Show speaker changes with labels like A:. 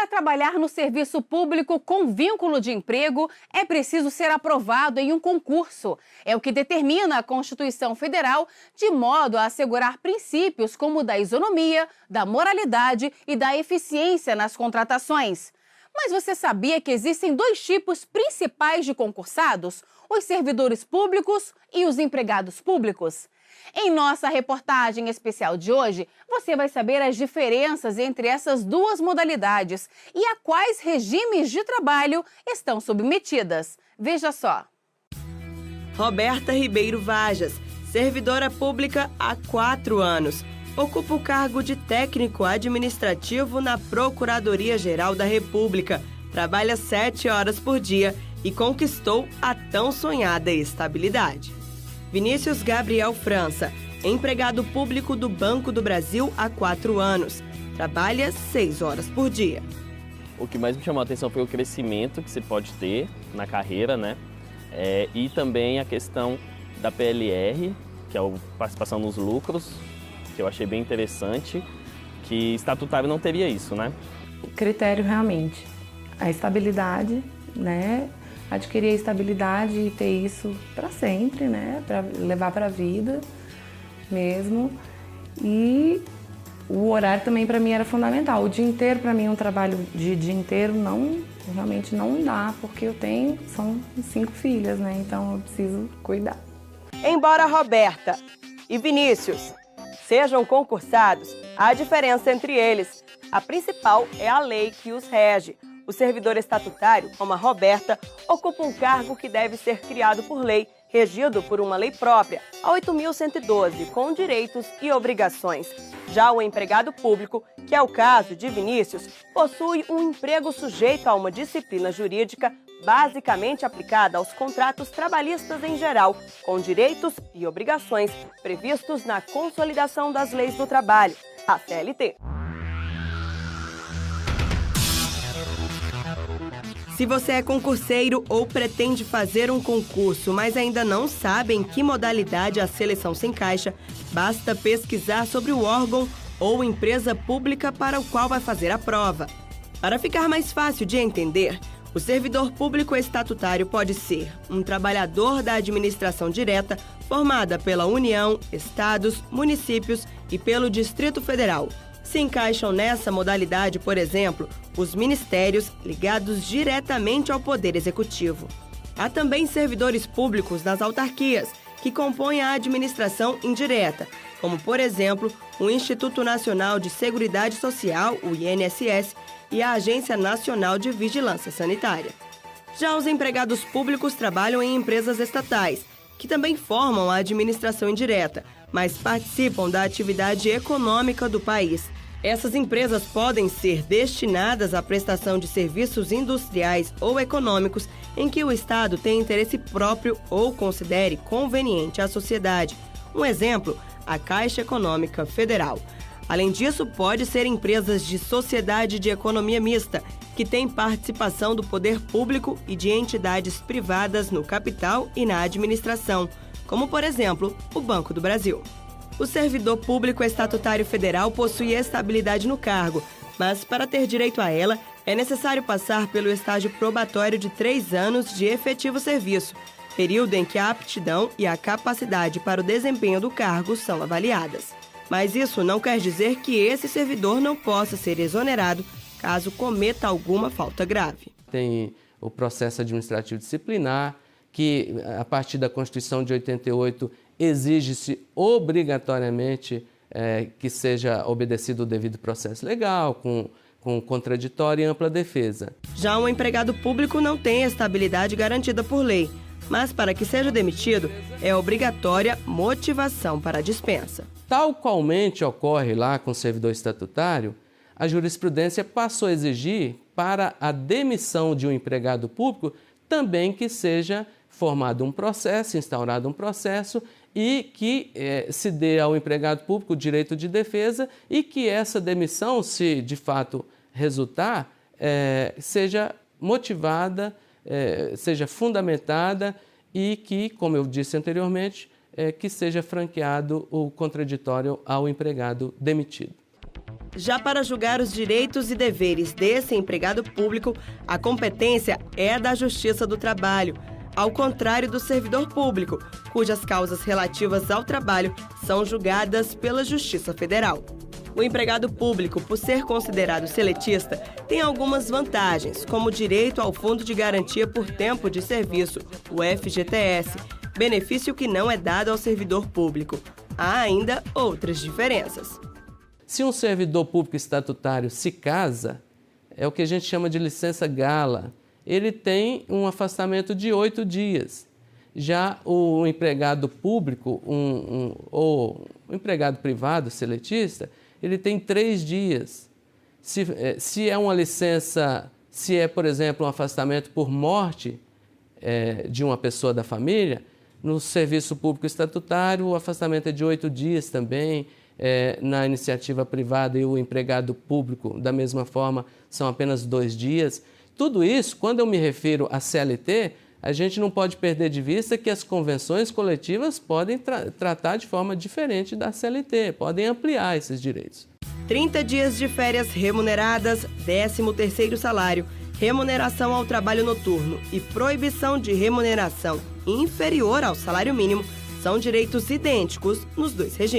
A: Para trabalhar no serviço público com vínculo de emprego, é preciso ser aprovado em um concurso. É o que determina a Constituição Federal, de modo a assegurar princípios como o da isonomia, da moralidade e da eficiência nas contratações. Mas você sabia que existem dois tipos principais de concursados? Os servidores públicos e os empregados públicos? Em nossa reportagem especial de hoje, você vai saber as diferenças entre essas duas modalidades e a quais regimes de trabalho estão submetidas. Veja só.
B: Roberta Ribeiro Vajas, servidora pública há 4 anos. Ocupa o cargo de técnico administrativo na Procuradoria-Geral da República. Trabalha 7 horas por dia e conquistou a tão sonhada estabilidade. Vinícius Gabriel França, empregado público do Banco do Brasil há 4 anos. Trabalha 6 horas por dia.
C: O que mais me chamou a atenção foi o crescimento que você pode ter na carreira, né? E também a questão da PLR, que é a participação nos lucros, que eu achei bem interessante, que estatutário não teria isso, né?
D: O critério realmente, a estabilidade, né? Adquirir a estabilidade e ter isso para sempre, né? Para levar para a vida mesmo. E o horário também para mim era fundamental. O dia inteiro, para mim, um trabalho de dia inteiro realmente não dá, porque são 5 filhas, né? Então eu preciso cuidar.
B: Embora Roberta e Vinícius sejam concursados, há diferença entre eles. A principal é a lei que os rege. O servidor estatutário, como a Roberta, ocupa um cargo que deve ser criado por lei, regido por uma lei própria, a 8.112, com direitos e obrigações. Já o empregado público, que é o caso de Vinícius, possui um emprego sujeito a uma disciplina jurídica basicamente aplicada aos contratos trabalhistas em geral, com direitos e obrigações previstos na Consolidação das Leis do Trabalho, a CLT. Se você é concurseiro ou pretende fazer um concurso, mas ainda não sabe em que modalidade a seleção se encaixa, basta pesquisar sobre o órgão ou empresa pública para o qual vai fazer a prova. Para ficar mais fácil de entender, o servidor público estatutário pode ser um trabalhador da administração direta formada pela União, estados, municípios e pelo Distrito Federal. Se encaixam nessa modalidade, por exemplo, os ministérios ligados diretamente ao Poder Executivo. Há também servidores públicos nas autarquias, que compõem a administração indireta, como, por exemplo, o Instituto Nacional de Seguridade Social, o INSS, e a Agência Nacional de Vigilância Sanitária. Já os empregados públicos trabalham em empresas estatais, que também formam a administração indireta, mas participam da atividade econômica do país. Essas empresas podem ser destinadas à prestação de serviços industriais ou econômicos em que o Estado tem interesse próprio ou considere conveniente à sociedade. Um exemplo, a Caixa Econômica Federal. Além disso, pode ser empresas de sociedade de economia mista, que têm participação do poder público e de entidades privadas no capital e na administração, como, por exemplo, o Banco do Brasil. O servidor público estatutário federal possui estabilidade no cargo, mas para ter direito a ela, é necessário passar pelo estágio probatório de 3 anos de efetivo serviço, período em que a aptidão e a capacidade para o desempenho do cargo são avaliadas. Mas isso não quer dizer que esse servidor não possa ser exonerado caso cometa alguma falta grave.
E: Tem o processo administrativo disciplinar, que a partir da Constituição de 88 exige-se obrigatoriamente que seja obedecido o devido processo legal, com contraditório e ampla defesa.
B: Já um empregado público não tem estabilidade garantida por lei, mas para que seja demitido, é obrigatória motivação para a dispensa.
E: Tal qualmente ocorre lá com o servidor estatutário, a jurisprudência passou a exigir para a demissão de um empregado público também que seja formado um processo, instaurado um processo e que se dê ao empregado público o direito de defesa e que essa demissão, se de fato resultar, seja motivada, seja fundamentada e que, como eu disse anteriormente, que seja franqueado o contraditório ao empregado demitido.
B: Já para julgar os direitos e deveres desse empregado público, a competência é da Justiça do Trabalho, ao contrário do servidor público, cujas causas relativas ao trabalho são julgadas pela Justiça Federal. O empregado público, por ser considerado seletista, tem algumas vantagens, como o direito ao Fundo de Garantia por Tempo de Serviço, o FGTS, benefício que não é dado ao servidor público. Há ainda outras diferenças.
E: Se um servidor público estatutário se casa, é o que a gente chama de licença gala. Ele tem um afastamento de 8 dias. Já o empregado público ou o empregado privado seletista, ele tem 3 dias. Se é uma licença, se é, por exemplo, um afastamento por morte de uma pessoa da família, no serviço público estatutário o afastamento é de 8 dias também. Na iniciativa privada e o empregado público, da mesma forma, são apenas 2 dias. Tudo isso, quando eu me refiro à CLT, a gente não pode perder de vista que as convenções coletivas podem tratar de forma diferente da CLT, podem ampliar esses direitos.
B: 30 dias de férias remuneradas, 13º salário, remuneração ao trabalho noturno e proibição de remuneração inferior ao salário mínimo são direitos idênticos nos 2 regimes.